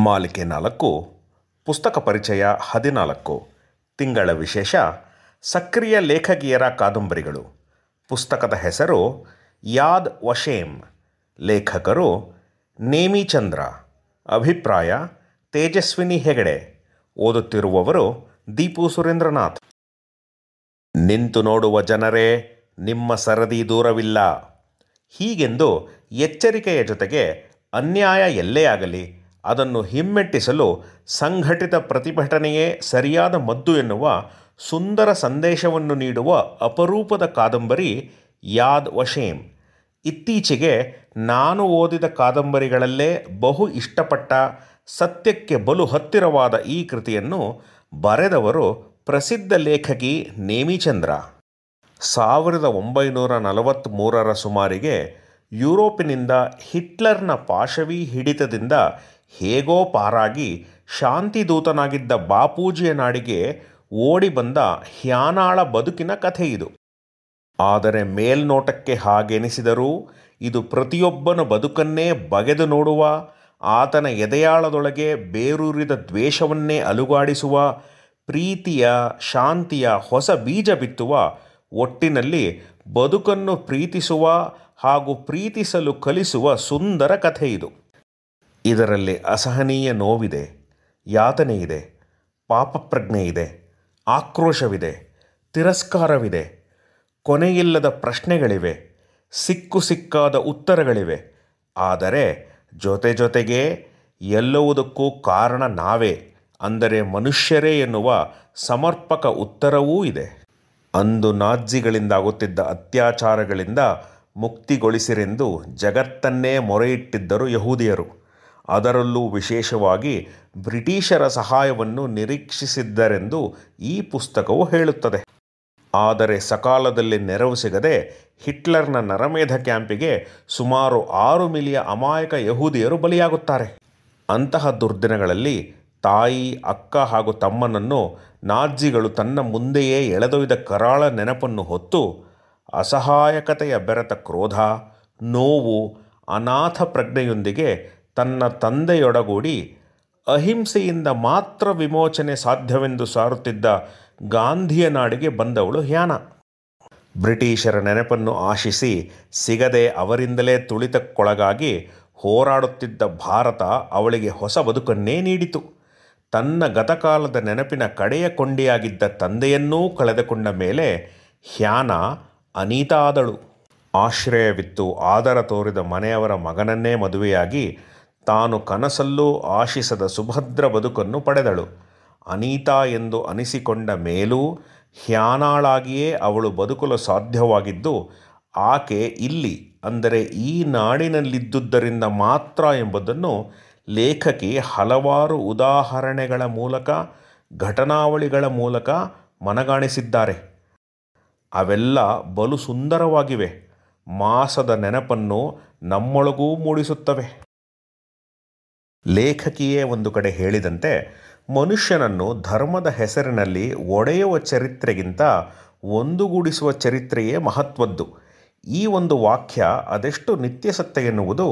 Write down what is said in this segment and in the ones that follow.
ಮಾಲಿಕೆ 4 ಪುಸ್ತಕ ಪರಿಚಯ 14 ತಿಂಗಳ ವಿಶೇಷ ಸಕ್ರಿಯ ಲೇಖಕಿಯರ ಕಾದಂಬರಿಗಳು. ಪುಸ್ತಕದ ಹೆಸರು ಯಾದ್ ವಶೇಂ. ಲೇಖಕರು ನೇಮಿಚಂದ್ರ. ಅಭಿಪ್ರಾಯ ತೇಜಸ್ವಿನಿ ಹೆಗಡೆ. ಓದುತ್ತಿರುವವರು ದೀಪು ಸುರೇಂದ್ರನಾಥ್. ನಿಂತು ನೋಡುವ ಜನರೇ, ನಿಮ್ಮ ಸರದಿ ದೂರವಿಲ್ಲ. ಹೀಗೆಂದು ಎಚ್ಚರಿಕೆಯ ಜೊತೆಗೆ ಅನ್ಯಾಯ ಎಲ್ಲೇ ಆಗಲಿ ಅದನ್ನು ಹಿಮ್ಮೆಟ್ಟಿಸಲು ಸಂಘಟಿತ ಪ್ರತಿಭಟನೆಯೇ ಸರಿಯಾದ ಮದ್ದು ಎನ್ನುವ ಸುಂದರ ಸಂದೇಶವನ್ನು ನೀಡುವ ಅಪರೂಪದ ಕಾದಂಬರಿ ಯಾದ್ ವಶೇಂ. ಇತ್ತೀಚೆಗೆ ನಾನು ಓದಿದ ಕಾದಂಬರಿಗಳಲ್ಲೇ ಬಹು ಇಷ್ಟಪಟ್ಟ, ಸತ್ಯಕ್ಕೆ ಬಲು ಹತ್ತಿರವಾದ ಈ ಕೃತಿಯನ್ನು ಬರೆದವರು ಪ್ರಸಿದ್ಧ ಲೇಖಕಿ ನೇಮಿಚಂದ್ರ. 1943ರ ಸುಮಾರಿಗೆ ಯುರೋಪಿನಿಂದ ಹಿಟ್ಲರ್ನ ಪಾಶವಿ ಹಿಡಿತದಿಂದ ಹೇಗೋ ಪಾರಾಗಿ ಶಾಂತಿದೂತನಾಗಿದ್ದ ಬಾಪೂಜಿಯ ನಾಡಿಗೆ ಓಡಿ ಬಂದ ಹ್ಯಾನಾಳ ಬದುಕಿನ ಕಥೆ ಇದು. ಆದರೆ ಮೇಲ್ನೋಟಕ್ಕೆ ಹಾಗೆನಿಸಿದರೂ ಇದು ಪ್ರತಿಯೊಬ್ಬನ ಬದುಕನ್ನೇ ಬಗೆದು ನೋಡುವ, ಆತನ ಎದೆಯಾಳದೊಳಗೆ ಬೇರೂರಿದ ದ್ವೇಷವನ್ನೇ ಅಲುಗಾಡಿಸುವ, ಪ್ರೀತಿಯ ಶಾಂತಿಯ ಹೊಸ ಬೀಜ ಬಿತ್ತುವ, ಒಟ್ಟಿನಲ್ಲಿ ಬದುಕನ್ನು ಪ್ರೀತಿಸುವ ಹಾಗೂ ಪ್ರೀತಿಸಲು ಕಲಿಸುವ ಸುಂದರ ಕಥೆ ಇದು. ಇದರಲ್ಲಿ ಅಸಹನೀಯ ನೋವಿದೆ, ಯಾತನೆ ಇದೆ, ಪಾಪಪ್ರಜ್ಞೆ ಇದೆ, ಆಕ್ರೋಶವಿದೆ, ತಿರಸ್ಕಾರವಿದೆ, ಕೊನೆಯಿಲ್ಲದ ಪ್ರಶ್ನೆಗಳಿವೆ, ಸಿಕ್ಕಾದ ಉತ್ತರಗಳಿವೆ. ಆದರೆ ಜೊತೆಗೆ ಎಲ್ಲವುದಕ್ಕೂ ಕಾರಣ ನಾವೇ, ಅಂದರೆ ಮನುಷ್ಯರೇ ಎನ್ನುವ ಸಮರ್ಪಕ ಉತ್ತರವೂ ಇದೆ. ಅಂದು ನಾಜಿಗಳಿಂದಾಗುತ್ತಿದ್ದ ಅತ್ಯಾಚಾರಗಳಿಂದ ಮುಕ್ತಿಗೊಳಿಸಿರೆಂದು ಜಗತ್ತನ್ನೇ ಮೊರೆಯಿಟ್ಟಿದ್ದರು ಯಹೂದಿಯರು. ಅದರಲ್ಲೂ ವಿಶೇಷವಾಗಿ ಬ್ರಿಟಿಷರ ಸಹಾಯವನ್ನು ನಿರೀಕ್ಷಿಸಿದ್ದರೆಂದು ಈ ಪುಸ್ತಕವು ಹೇಳುತ್ತದೆ. ಆದರೆ ಸಕಾಲದಲ್ಲಿ ನೆರವು ಸಿಗದೆ ಹಿಟ್ಲರ್ನ ನರಮೇಧ ಕ್ಯಾಂಪಿಗೆ ಸುಮಾರು 6 ಮಿಲಿಯನ್ ಅಮಾಯಕ ಯಹೂದಿಯರು ಬಲಿಯಾಗುತ್ತಾರೆ. ಅಂತಹ ದುರ್ದಿನಗಳಲ್ಲಿ ತಾಯಿ, ಅಕ್ಕ ಹಾಗೂ ತಮ್ಮನನ್ನು ನಾಜಿಗಳು ತನ್ನ ಮುಂದೆಯೇ ಎಳೆದೊಯ್ದ ಕರಾಳ ನೆನಪನ್ನು ಹೊತ್ತು ಅಸಹಾಯಕತೆಯ ಬೆರೆತ ಕ್ರೋಧ, ನೋವು, ಅನಾಥ ಪ್ರಜ್ಞೆಯೊಂದಿಗೆ ತನ್ನ ತಂದೆಯೊಡಗೂಡಿ ಅಹಿಂಸೆಯಿಂದ ಮಾತ್ರ ವಿಮೋಚನೆ ಸಾಧ್ಯವೆಂದು ಸಾರುತ್ತಿದ್ದ ಗಾಂಧಿಯ ನಾಡಿಗೆ ಬಂದವಳು ಹ್ಯಾನಾ. ಬ್ರಿಟಿಷರ ನೆನಪನ್ನು ಆಶಿಸಿ ಸಿಗದೆ ಅವರಿಂದಲೇ ತುಳಿತಕ್ಕೊಳಗಾಗಿ ಹೋರಾಡುತ್ತಿದ್ದ ಭಾರತ ಅವಳಿಗೆ ಹೊಸ ಬದುಕನ್ನೇ ನೀಡಿತು. ತನ್ನ ಗತಕಾಲದ ನೆನಪಿನ ಕಡೆಯ ಕೊಂಡಿಯಾಗಿದ್ದ ತಂದೆಯನ್ನೂ ಕಳೆದುಕೊಂಡ ಮೇಲೆ ಹ್ಯಾನಾ ಅನೀತ ಆದಳು. ಆಶ್ರಯವಿತ್ತು ಆದರ ತೋರಿದ ಮನೆಯವರ ಮಗನನ್ನೇ ಮದುವೆಯಾಗಿ ತಾನು ಕನಸಲ್ಲೂ ಆಶಿಸದ ಸುಭದ್ರ ಬದುಕನ್ನು ಪಡೆದಳು. ಅನೀತಾ ಎಂದು ಅನಿಸಿಕೊಂಡ ಮೇಲೂ ಹ್ಯಾನಾಳಾಗಿಯೇ ಅವಳು ಬದುಕಲು ಸಾಧ್ಯವಾಗಿದ್ದು ಆಕೆ ಇಲ್ಲಿ, ಅಂದರೆ ಈ ನಾಡಿನಲ್ಲಿದ್ದುದರಿಂದ ಮಾತ್ರ ಎಂಬುದನ್ನು ಲೇಖಕಿ ಹಲವಾರು ಉದಾಹರಣೆಗಳ ಮೂಲಕ, ಘಟನಾವಳಿಗಳ ಮೂಲಕ ಮನಗಾಣಿಸಿದ್ದಾರೆ. ಅವೆಲ್ಲ ಬಲು ಸುಂದರವಾಗಿವೆ, ಮಾಸದ ನೆನಪನ್ನು ನಮ್ಮೊಳಗೂ ಮೂಡಿಸುತ್ತವೆ. ಲೇಖಕಿಯೇ ಒಂದು ಕಡೆ ಹೇಳಿದಂತೆ, ಮನುಷ್ಯನನ್ನು ಧರ್ಮದ ಹೆಸರಿನಲ್ಲಿ ಒಡೆಯುವ ಚರಿತ್ರೆಗಿಂತ ಒಂದುಗೂಡಿಸುವ ಚರಿತ್ರೆಯೇ ಮಹತ್ವದ್ದು. ಈ ಒಂದು ವಾಕ್ಯ ಅದೆಷ್ಟು ನಿತ್ಯಸತ್ಯ ಎನ್ನುವುದು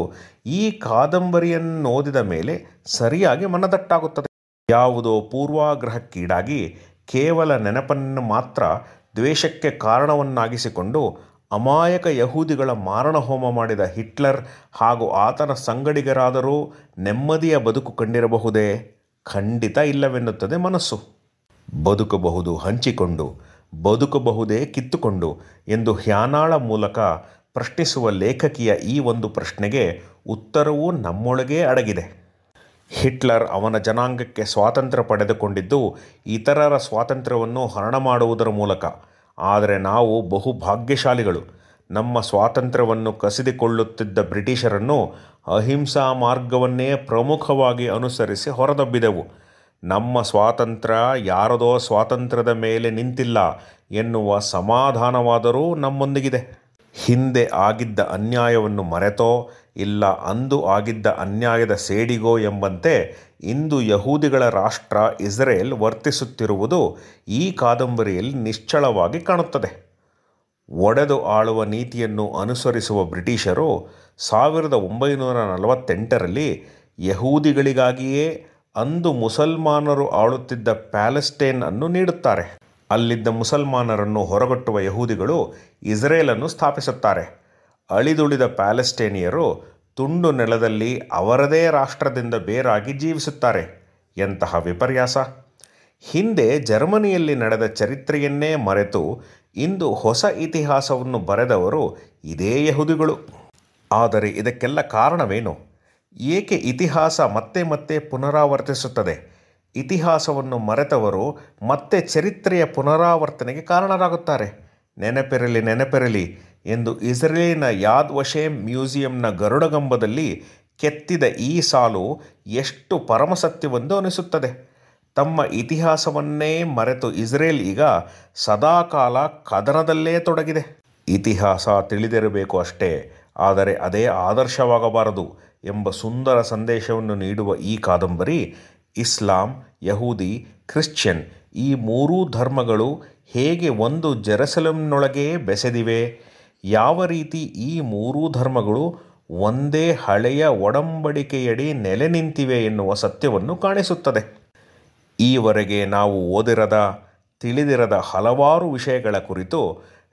ಈ ಕಾದಂಬರಿಯನ್ನು ಓದಿದ ಮೇಲೆ ಸರಿಯಾಗಿ ಮನದಟ್ಟಾಗುತ್ತದೆ. ಯಾವುದೋ ಪೂರ್ವಾಗ್ರಹಕ್ಕೀಡಾಗಿ ಕೇವಲ ನೆನಪನ್ನು ಮಾತ್ರ ದ್ವೇಷಕ್ಕೆ ಕಾರಣವನ್ನಾಗಿಸಿಕೊಂಡು ಅಮಾಯಕ ಯಹೂದಿಗಳ ಮಾರಣಹೋಮ ಮಾಡಿದ ಹಿಟ್ಲರ್ ಹಾಗೂ ಆತನ ಸಂಗಡಿಗರಾದರೂ ನೆಮ್ಮದಿಯ ಬದುಕು ಕಂಡಿರಬಹುದೇ? ಖಂಡಿತ ಇಲ್ಲವೆನ್ನುತ್ತದೆ ಮನಸ್ಸು. ಬದುಕಬಹುದು ಹಂಚಿಕೊಂಡು, ಬದುಕಬಹುದೇ ಕಿತ್ತುಕೊಂಡು ಎಂದು ಹ್ಯಾನಾಳ ಮೂಲಕ ಪ್ರಶ್ನಿಸುವ ಲೇಖಕಿಯ ಈ ಒಂದು ಪ್ರಶ್ನೆಗೆ ಉತ್ತರವೂ ನಮ್ಮೊಳಗೇ ಅಡಗಿದೆ. ಹಿಟ್ಲರ್ ಅವನ ಜನಾಂಗಕ್ಕೆ ಸ್ವಾತಂತ್ರ್ಯ ಪಡೆದುಕೊಂಡಿದ್ದು ಇತರರ ಸ್ವಾತಂತ್ರ್ಯವನ್ನು ಹರಣ ಮಾಡುವುದರ ಮೂಲಕ. ಆದರೆ ನಾವು ಬಹು ಭಾಗ್ಯಶಾಲಿಗಳು. ನಮ್ಮ ಸ್ವಾತಂತ್ರ್ಯವನ್ನು ಕಸಿದುಕೊಳ್ಳುತ್ತಿದ್ದ ಬ್ರಿಟಿಷರನ್ನು ಅಹಿಂಸಾ ಮಾರ್ಗವನ್ನೇ ಪ್ರಮುಖವಾಗಿ ಅನುಸರಿಸಿ ಹೊರದಬ್ಬಿದೆವು. ನಮ್ಮ ಸ್ವಾತಂತ್ರ್ಯ ಯಾರದೋ ಸ್ವಾತಂತ್ರ್ಯದ ಮೇಲೆ ನಿಂತಿಲ್ಲ ಎನ್ನುವ ಸಮಾಧಾನವಾದರೂ ನಮ್ಮೊಂದಿಗಿದೆ. ಹಿಂದೆ ಆಗಿದ್ದ ಅನ್ಯಾಯವನ್ನು ಮರೆತೋ ಇಲ್ಲ ಅಂದು ಆಗಿದ್ದ ಅನ್ಯಾಯದ ಸೇಡಿಗೋ ಎಂಬಂತೆ ಇಂದು ಯಹೂದಿಗಳ ರಾಷ್ಟ್ರ ಇಸ್ರೇಲ್ ವರ್ತಿಸುತ್ತಿರುವುದು ಈ ಕಾದಂಬರಿಯಲ್ಲಿ ನಿಶ್ಚಳವಾಗಿ ಕಾಣುತ್ತದೆ. ಒಡೆದು ಆಳುವ ನೀತಿಯನ್ನು ಅನುಸರಿಸುವ ಬ್ರಿಟಿಷರು 1948ರಲ್ಲಿ ಯಹೂದಿಗಳಿಗಾಗಿಯೇ ಅಂದು ಮುಸಲ್ಮಾನರು ಆಳುತ್ತಿದ್ದ ಪ್ಯಾಲೆಸ್ಟೈನ್ ಅನ್ನು ನೀಡುತ್ತಾರೆ. ಅಲ್ಲಿದ್ದ ಮುಸಲ್ಮಾನರನ್ನು ಹೊರಗಟ್ಟುವ ಯಹೂದಿಗಳು ಇಸ್ರೇಲನ್ನು ಸ್ಥಾಪಿಸುತ್ತಾರೆ. ಅಳಿದುಳಿದ ಪ್ಯಾಲೆಸ್ಟೇನಿಯರು ತುಂಡು ನೆಲದಲ್ಲಿ ಅವರದೇ ರಾಷ್ಟ್ರದಿಂದ ಬೇರಾಗಿ ಜೀವಿಸುತ್ತಾರೆ. ಎಂತಹ ವಿಪರ್ಯಾಸ! ಹಿಂದೆ ಜರ್ಮನಿಯಲ್ಲಿ ನಡೆದ ಚರಿತ್ರೆಯನ್ನೇ ಮರೆತು ಇಂದು ಹೊಸ ಇತಿಹಾಸವನ್ನು ಬರೆದವರು ಇದೇ ಯಹೂದಿಗಳು. ಆದರೆ ಇದಕ್ಕೆಲ್ಲ ಕಾರಣವೇನು? ಏಕೆ ಇತಿಹಾಸ ಮತ್ತೆ ಮತ್ತೆ ಪುನರಾವರ್ತಿಸುತ್ತದೆ? ಇತಿಹಾಸವನ್ನು ಮರೆತವರು ಮತ್ತೆ ಚರಿತ್ರೆಯ ಪುನರಾವರ್ತನೆಗೆ ಕಾರಣರಾಗುತ್ತಾರೆ. ನೆನಪಿರಲಿ ಎಂದು ಇಸ್ರೇಲಿನ ಯಾದ್ ವಶೇಮ್ ಮ್ಯೂಸಿಯಂನ ಗರುಡಗಂಬದಲ್ಲಿ ಕೆತ್ತಿದ ಈ ಸಾಲು ಎಷ್ಟು ಪರಮಸತ್ಯವೆಂದು ಅನಿಸುತ್ತದೆ. ತಮ್ಮ ಇತಿಹಾಸವನ್ನೇ ಮರೆತು ಇಸ್ರೇಲ್ ಈಗ ಸದಾಕಾಲ ಕದನದಲ್ಲೇ ತೊಡಗಿದೆ. ಇತಿಹಾಸ ತಿಳಿದಿರಬೇಕು ಅಷ್ಟೇ, ಆದರೆ ಅದೇ ಆದರ್ಶವಾಗಬಾರದು ಎಂಬ ಸುಂದರ ಸಂದೇಶವನ್ನು ನೀಡುವ ಈ ಕಾದಂಬರಿ ಇಸ್ಲಾಂ, ಯಹೂದಿ, ಕ್ರಿಶ್ಚಿಯನ್ ಈ ಮೂರೂ ಧರ್ಮಗಳು ಹೇಗೆ ಒಂದು ಜೆರುಸಲೆಂನೊಳಗೇ ಬೆಸೆದಿವೆ, ಯಾವ ರೀತಿ ಈ ಮೂರೂ ಧರ್ಮಗಳು ಒಂದೇ ಹಳೆಯ ಒಡಂಬಡಿಕೆಯಡಿ ನೆಲೆ ನಿಂತಿವೆ ಎನ್ನುವ ಸತ್ಯವನ್ನು ಕಾಣಿಸುತ್ತದೆ. ಈವರೆಗೆ ನಾವು ಓದಿರದ, ತಿಳಿದಿರದ ಹಲವಾರು ವಿಷಯಗಳ ಕುರಿತು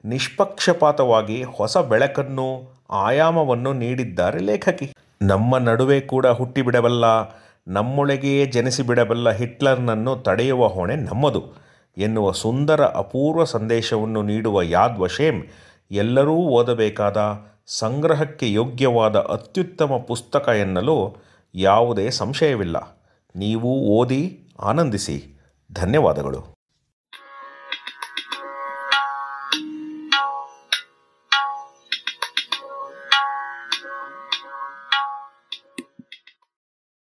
ನಿಷ್ಪಕ್ಷಪಾತವಾಗಿ ಹೊಸ ಬೆಳಕನ್ನು, ಆಯಾಮವನ್ನು ನೀಡಿದ್ದಾರೆ ಲೇಖಕಿ. ನಮ್ಮ ನಡುವೆ ಕೂಡ ಹುಟ್ಟಿಬಿಡಬಲ್ಲ, ನಮ್ಮೊಳಗೆಯೇ ಜನಿಸಿಬಿಡಬಲ್ಲ ಹಿಟ್ಲರ್ನನ್ನು ತಡೆಯುವ ಹೊಣೆ ನಮ್ಮದು ಎನ್ನುವ ಸುಂದರ ಅಪೂರ್ವ ಸಂದೇಶವನ್ನು ನೀಡುವ ಯಾದ್ ವಶೇಮ್ ಎಲ್ಲರೂ ಓದಬೇಕಾದ, ಸಂಗ್ರಹಕ್ಕೆ ಯೋಗ್ಯವಾದ ಅತ್ಯುತ್ತಮ ಪುಸ್ತಕ ಎನ್ನಲು ಯಾವುದೇ ಸಂಶಯವಿಲ್ಲ. ನೀವು ಓದಿ ಆನಂದಿಸಿ. ಧನ್ಯವಾದಗಳು.